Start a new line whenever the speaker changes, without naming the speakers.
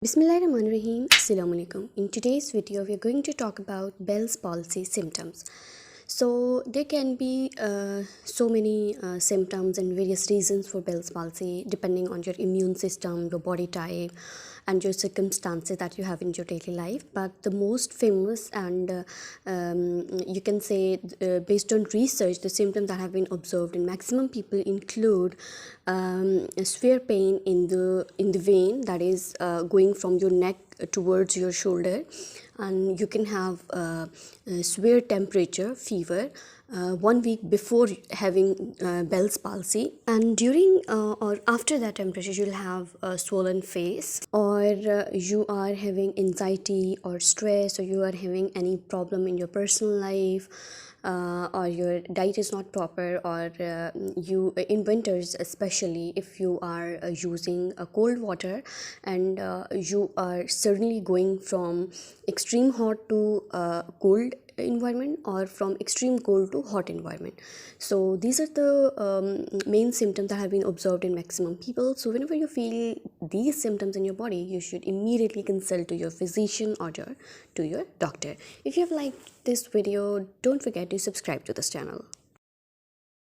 Bismillahirrahmanirrahim. Assalamu alaikum. In today's video, we are going to talk about Bell's palsy symptoms. So there can be so many symptoms and various reasons for Bell's palsy depending on your immune system, your body type, and your circumstances that you have in your daily life. But the most famous and you can say based on research, the symptoms that have been observed in maximum people include severe pain in the vein that is going from your neck towards your shoulder, and you can have severe temperature, fever 1 week before having Bell's palsy, and during or after that temperature you'll have a swollen face, or you are having anxiety or stress, or you are having any problem in your personal life, or your diet is not proper, or you in winters, especially if you are using cold water, and you are certainly going from extreme hot to cold environment, or from extreme cold to hot environment. So these are the main symptoms that have been observed in maximum people. So whenever you feel these symptoms in your body, you should immediately consult to your physician or to your doctor. If you have liked this video, don't forget to subscribe to this channel.